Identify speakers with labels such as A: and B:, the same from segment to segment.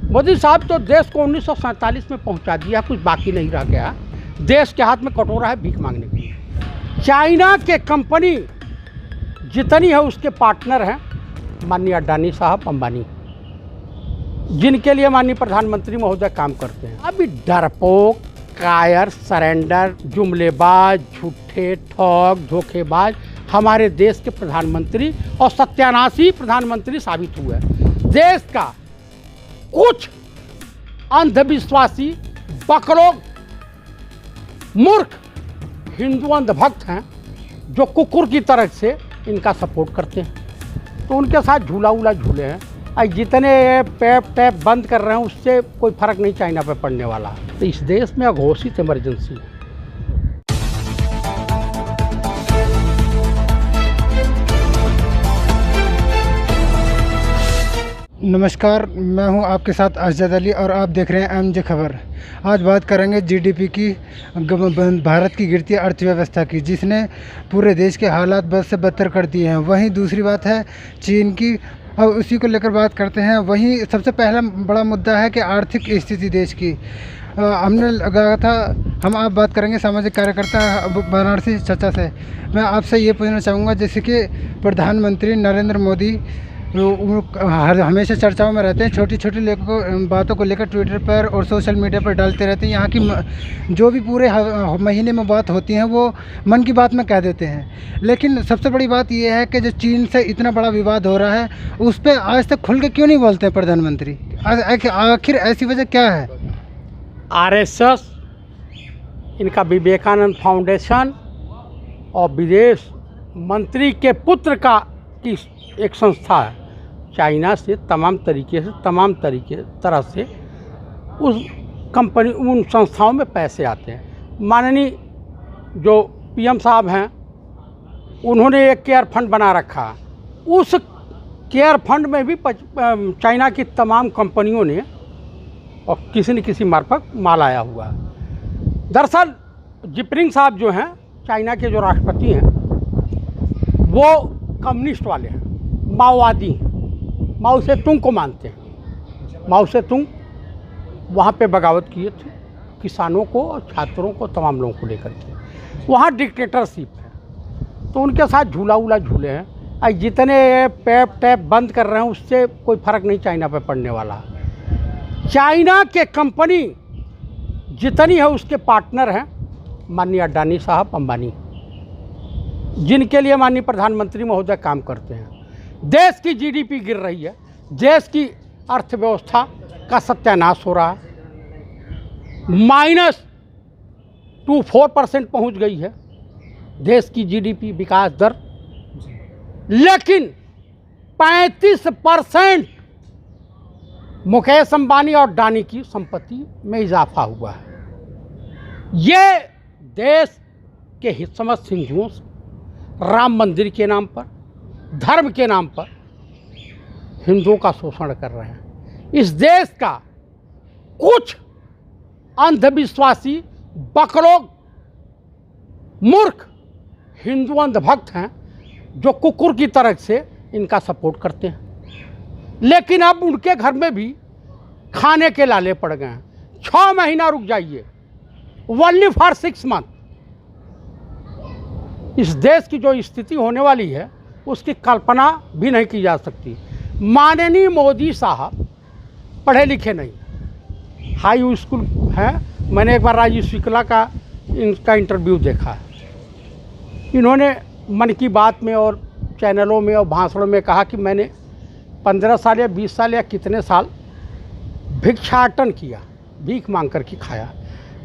A: मोदी साहब तो देश को 1947 में पहुंचा दिया, कुछ बाकी नहीं रह गया। देश के हाथ में कटोरा है भीख मांगने के लिए। चाइना के कंपनी जितनी है उसके पार्टनर हैं माननीय अडानी साहब, अंबानी, जिनके लिए माननीय प्रधानमंत्री महोदय काम करते हैं। अभी डरपोक, कायर, सरेंडर, जुमलेबाज, झूठे, ठग, धोखेबाज हमारे देश के प्रधानमंत्री और सत्यानाशी प्रधानमंत्री साबित हुए। देश का कुछ अंधविश्वासी, बकलोग, मूर्ख हिंदू अंधभक्त हैं जो कुकुर की तरह से इनका सपोर्ट करते हैं, तो उनके साथ झूला उला झूले हैं। आज जितने पैप टैप बंद कर रहे हैं उससे कोई फर्क नहीं चाइना पे पड़ने वाला। तो इस देश में अघोषित इमरजेंसी है।
B: नमस्कार, मैं हूं आपके साथ अजद अली और आप देख रहे हैं एमजे खबर। आज बात करेंगे जीडीपी की, भारत की गिरती अर्थव्यवस्था की, जिसने पूरे देश के हालात बद से बदतर कर दिए हैं। वहीं दूसरी बात है चीन की, अब उसी को लेकर बात करते हैं। वहीं सबसे पहला बड़ा मुद्दा है कि आर्थिक स्थिति देश की। हमने लगाया था, आप बात करेंगे सामाजिक कार्यकर्ता बनारसी चाचा से। मैं आपसे ये पूछना चाहूँगा, जैसे कि प्रधानमंत्री नरेंद्र मोदी हमेशा चर्चाओं में रहते हैं, छोटी छोटी बातों को लेकर ट्विटर पर और सोशल मीडिया पर डालते रहते हैं। यहाँ की जो भी पूरे महीने में बात होती हैं वो मन की बात में कह देते हैं। लेकिन सबसे बड़ी बात ये है कि जो चीन से इतना बड़ा विवाद हो रहा है उस पर आज तक खुल के क्यों नहीं बोलते हैं प्रधानमंत्री? आखिर ऐसी वजह क्या है?
A: आरएसएस, इनका विवेकानंद फाउंडेशन और विदेश मंत्री के पुत्र का की एक संस्था है, चाइना से तमाम तरह से उस कंपनी, उन संस्थाओं में पैसे आते हैं। माननीय जो पीएम साहब हैं उन्होंने एक केयर फंड बना रखा। उस केयर फंड में भी चाइना की तमाम कंपनियों ने और किसी न किसी मार्फत माल आया हुआ है। दरअसल जिनपिंग साहब जो हैं, चाइना के जो राष्ट्रपति हैं, वो कम्युनिस्ट वाले हैं, माओवादी हैं, माओ से तुंग को मानते हैं। माओ से तुंग वहाँ पे बगावत किए थे, किसानों को और छात्रों को, तमाम लोगों को लेकर के। वहाँ डिक्टेटरशिप है, तो उनके साथ झूला उला झूले हैं। आज जितने पैप टैप बंद कर रहे हैं उससे कोई फर्क नहीं चाइना पे पड़ने वाला। चाइना के कंपनी जितनी है उसके पार्टनर हैं माननीय अडानी साहब, अंबानी, जिनके लिए माननीय प्रधानमंत्री महोदय काम करते हैं। देश की जीडीपी गिर रही है, देश की अर्थव्यवस्था का सत्यानाश हो रहा है, -24% पहुंच गई है देश की जीडीपी विकास दर, लेकिन 35% मुकेश अंबानी और अडानी की संपत्ति में इजाफा हुआ है। ये देश के हितसमस्त हिंदुओं से राम मंदिर के नाम पर, धर्म के नाम पर हिंदुओं का शोषण कर रहे हैं। इस देश का कुछ अंधविश्वासी, बकलोग, मूर्ख हिंदू अंधभक्त हैं जो कुकुर की तरह से इनका सपोर्ट करते हैं। लेकिन अब उनके घर में भी खाने के लाले पड़ गए हैं। 6 महीना रुक जाइए, ओनली फॉर 6 मंथ। इस देश की जो स्थिति होने वाली है उसकी कल्पना भी नहीं की जा सकती। माननीय मोदी साहब पढ़े लिखे नहीं, हाई स्कूल हैं। मैंने एक बार राजीव शुक्ला का इनका इंटरव्यू देखा है। इन्होंने मन की बात में और चैनलों में और भाषणों में कहा कि मैंने 15 साल या 20 साल या कितने साल भिक्षाटन किया, भीख मांग कर के खाया।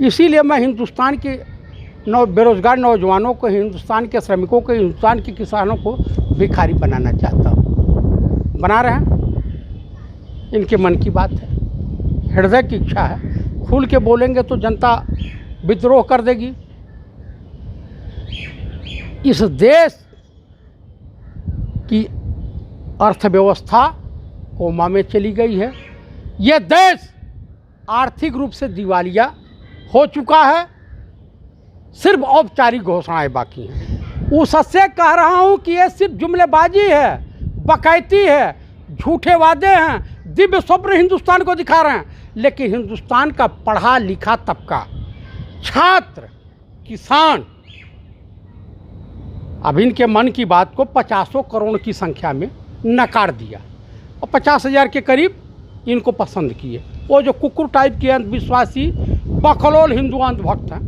A: इसीलिए मैं हिंदुस्तान के बेरोजगार नौजवानों को, हिंदुस्तान के श्रमिकों को, हिंदुस्तान के किसानों को भिखारी बनाना चाहता हूँ। बना रहे हैं, इनके मन की बात है, हृदय की इच्छा है। खुल के बोलेंगे तो जनता विद्रोह कर देगी। इस देश की अर्थव्यवस्था कोमा में चली गई है। यह देश आर्थिक रूप से दिवालिया हो चुका है, सिर्फ औपचारिक घोषणाएं बाकी हैं। उससे कह रहा हूं कि ये सिर्फ जुमलेबाजी है, बकैती है, झूठे वादे हैं, दिव्य स्वप्न हिंदुस्तान को दिखा रहे हैं, लेकिन हिंदुस्तान का पढ़ा लिखा तबका, छात्र, किसान, अब इनके मन की बात को 50 करोड़ की संख्या में नकार दिया और 50,000 के करीब इनको पसंद किए। वो जो कुकुर टाइप के अंधविश्वासी बकलोल हिंदू अंधभक्त हैं,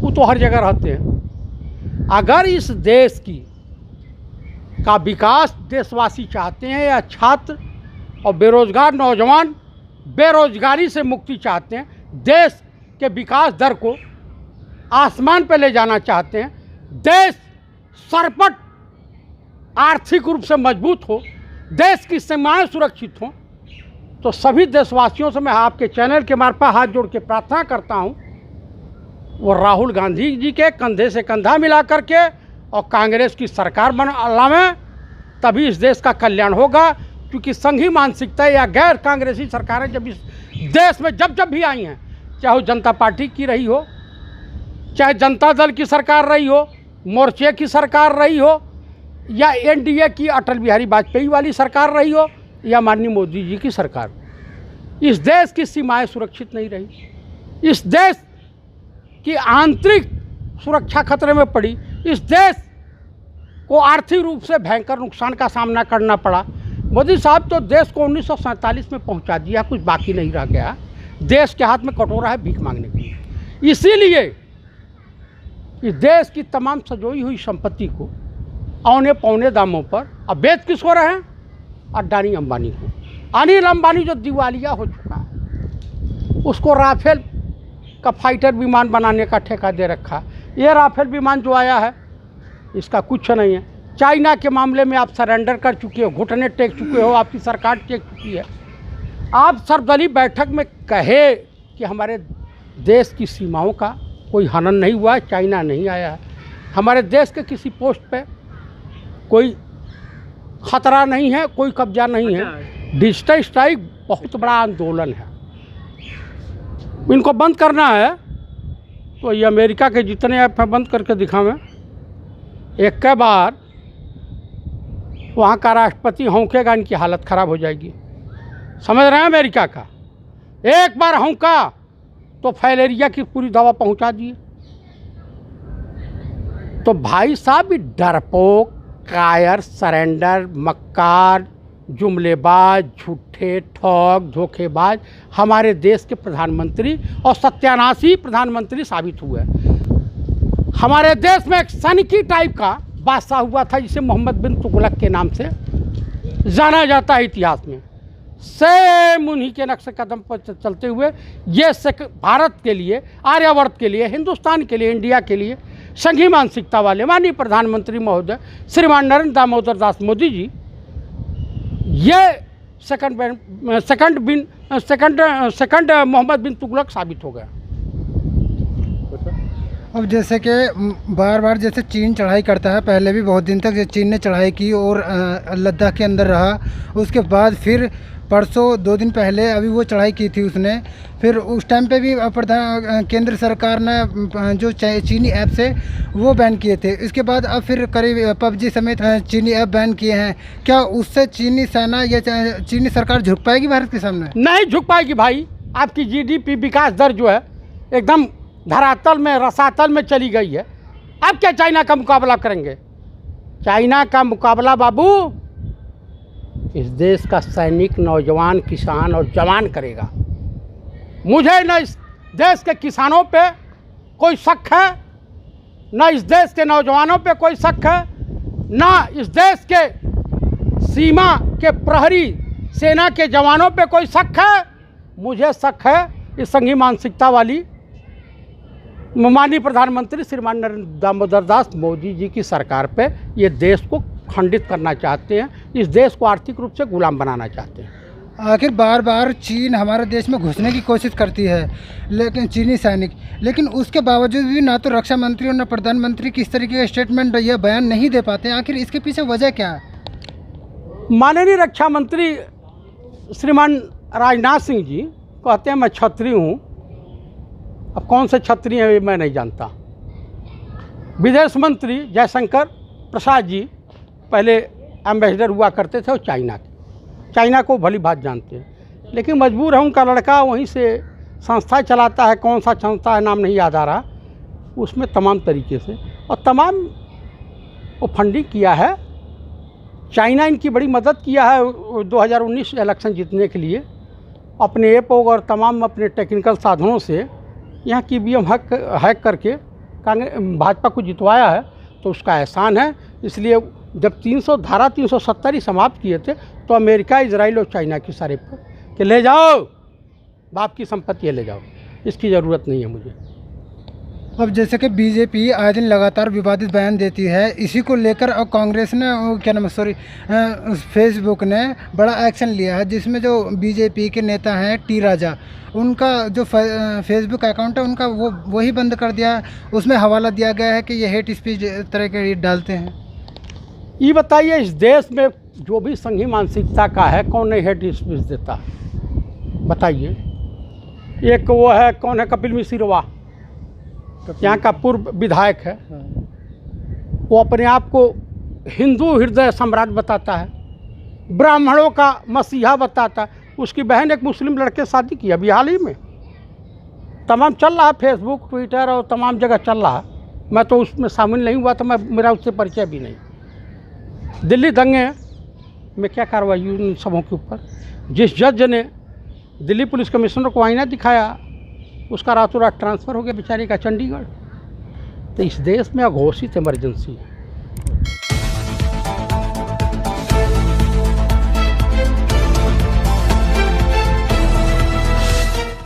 A: वो तो हर जगह रहते हैं। अगर इस देश का विकास देशवासी चाहते हैं, या छात्र और बेरोजगार नौजवान बेरोजगारी से मुक्ति चाहते हैं, देश के विकास दर को आसमान पर ले जाना चाहते हैं, देश सरपट आर्थिक रूप से मजबूत हो, देश की सीमाएं सुरक्षित हों, तो सभी देशवासियों से मैं आपके चैनल के मार्फत हाथ जोड़ के प्रार्थना करता हूं, वो राहुल गांधी जी के कंधे से कंधा मिला करके और कांग्रेस की सरकार लावें, तभी इस देश का कल्याण होगा। क्योंकि संघी मानसिकता या गैर कांग्रेसी सरकारें जब इस देश में जब भी आई हैं, चाहे वो जनता पार्टी की रही हो, चाहे जनता दल की सरकार रही हो, मोर्चे की सरकार रही हो, या एनडीए की अटल बिहारी वाजपेयी वाली सरकार रही हो, या माननीय मोदी जी की सरकार, इस देश की सीमाएं सुरक्षित नहीं रही, इस देश की आंतरिक सुरक्षा खतरे में पड़ी, इस देश को आर्थिक रूप से भयंकर नुकसान का सामना करना पड़ा। मोदी साहब तो देश को 1947 में पहुंचा दिया, कुछ बाकी नहीं रह गया। देश के हाथ में कटोरा है भीख मांगने के लिए। इसीलिए इस देश की तमाम सजोई हुई संपत्ति को औने पौने दामों पर अब बेच किसको रहे हैं? अडानी अंबानी को। अनिल अंबानी जो दिवालिया हो चुका है, उसको राफेल का फाइटर विमान बनाने का ठेका दे रखा। ये राफेल विमान जो आया है, इसका कुछ नहीं है। चाइना के मामले में आप सरेंडर कर चुके हो, घुटने टेक चुके हो, आपकी सरकार टेक चुकी है। आप सर्वदलीय बैठक में कहे कि हमारे देश की सीमाओं का कोई हनन नहीं हुआ है, चाइना नहीं आया है, हमारे देश के किसी पोस्ट पे कोई खतरा नहीं है, कोई कब्जा नहीं है। डिजिटल स्ट्राइक बहुत बड़ा आंदोलन है, इनको बंद करना है तो ये अमेरिका के जितने ऐप हैं बंद करके दिखावें। एक के बार वहाँ का राष्ट्रपति होंकेगा, इनकी हालत ख़राब हो जाएगी। समझ रहे हैं? अमेरिका का एक बार होंका तो फाइलेरिया की पूरी दवा पहुँचा दिए। तो भाई साहब, डरपोक, कायर, सरेंडर, मक्कार, जुमलेबाज, झूठे, ठग, धोखेबाज हमारे देश के प्रधानमंत्री और सत्यानाशी प्रधानमंत्री साबित हुए। हमारे देश में एक सनकी टाइप का बादशाह हुआ था, जिसे मोहम्मद बिन तुगलक के नाम से जाना जाता है इतिहास में। सेम उन्हीं के नक्श कदम पर चलते हुए ये भारत के लिए, आर्यावर्त के लिए, हिंदुस्तान के लिए, इंडिया के लिए संघी मानसिकता वाले माननीय प्रधानमंत्री महोदय श्रीमान नरेंद्र दामोदर दास मोदी जी ये सेकंड मोहम्मद बिन तुगलक साबित हो गया।
B: अब जैसे कि बार बार जैसे चीन चढ़ाई करता है, पहले भी बहुत दिन तक चीन ने चढ़ाई की और लद्दाख के अंदर रहा। उसके बाद फिर परसों 2 दिन पहले अभी वो चढ़ाई की थी उसने। फिर उस टाइम पे भी केंद्र सरकार ने जो चीनी ऐप्स है वो बैन किए थे। इसके बाद अब फिर करीब पबजी समेत चीनी ऐप बैन किए हैं। क्या उससे चीनी सेना या चीनी सरकार झुक पाएगी भारत के सामने?
A: नहीं झुक पाएगी भाई। आपकी जीडीपी विकास दर जो है एकदम धरातल में, रसातल में चली गई है। अब क्या चाइना का मुकाबला करेंगे? चाइना का मुकाबला बाबू इस देश का सैनिक, नौजवान, किसान और जवान करेगा। मुझे न इस देश के किसानों पे कोई शक है, न इस देश के नौजवानों पे कोई शक है, न इस देश के सीमा के प्रहरी सेना के जवानों पे कोई शक है। मुझे शक है इस संघी मानसिकता वाली माननीय प्रधानमंत्री श्रीमान नरेंद्र दामोदर दास मोदी जी की सरकार पे। ये देश को खंडित करना चाहते हैं, इस देश को आर्थिक रूप से गुलाम बनाना चाहते हैं।
B: आखिर बार बार चीन हमारे देश में घुसने की कोशिश करती है, लेकिन चीनी सैनिक, लेकिन उसके बावजूद भी ना तो रक्षा मंत्री और ना प्रधानमंत्री किस तरीके का स्टेटमेंट या बयान नहीं दे पाते। आखिर इसके पीछे वजह क्या है?
A: माननीय रक्षा मंत्री श्रीमान राजनाथ सिंह जी कहते हैं मैं छत्री हूँ। अब कौन से छत्री हैं मैं नहीं जानता। विदेश मंत्री जयशंकर प्रसाद जी पहले एम्बेसडर हुआ करते थे और चाइना के, चाइना को भली भांति जानते हैं, लेकिन मजबूर है, उनका लड़का वहीं से संस्था चलाता है, कौन सा संस्था है नाम नहीं याद आ रहा, उसमें तमाम तरीके से और तमाम वो फंडिंग किया है। चाइना इनकी बड़ी मदद किया है 2019 इलेक्शन जीतने के लिए, अपने ऐप और तमाम अपने टेक्निकल साधनों से यहाँ की ईवीएम हैक करके कांग्रेस भाजपा को जितवाया है, तो उसका एहसान है। इसलिए जब 370 ही समाप्त किए थे तो अमेरिका, इजराइल और चाइना की सारे पर कि ले जाओ बाप की संपत्ति ले जाओ, इसकी ज़रूरत नहीं है मुझे।
B: अब जैसे कि बीजेपी आए दिन लगातार विवादित बयान देती है, इसी को लेकर और कांग्रेस ने क्या नाम फेसबुक ने बड़ा एक्शन लिया है, जिसमें जो बीजेपी के नेता हैं टी राजा, उनका जो फेसबुक अकाउंट है उनका वही बंद कर दिया है। उसमें हवाला दिया गया है कि ये हेट स्पीच तरह के डालते हैं।
A: ये बताइए, इस देश में जो भी संघी मानसिकता का है, कौन नहीं हेट स्पीच देता? बताइए। एक वो है, कौन है, कपिल मिश्रा, यहाँ का पूर्व विधायक है, वो अपने आप को हिंदू हृदय सम्राट बताता है, ब्राह्मणों का मसीहा बताता है। उसकी बहन एक मुस्लिम लड़के से शादी की अभी हाल ही में, तमाम चल रहा है, फेसबुक, ट्विटर और तमाम जगह चल रहा है। मैं तो उसमें शामिल नहीं हुआ, तो मेरा उससे परिचय भी नहीं। दिल्ली दंगे में क्या कार्रवाई हुई उन सबों के ऊपर? जिस जज ने दिल्ली पुलिस कमिश्नर को आईना दिखाया, उसका रातों रात ट्रांसफ़र हो गया बेचारे का चंडीगढ़। तो इस देश में अघोषित इमरजेंसी है।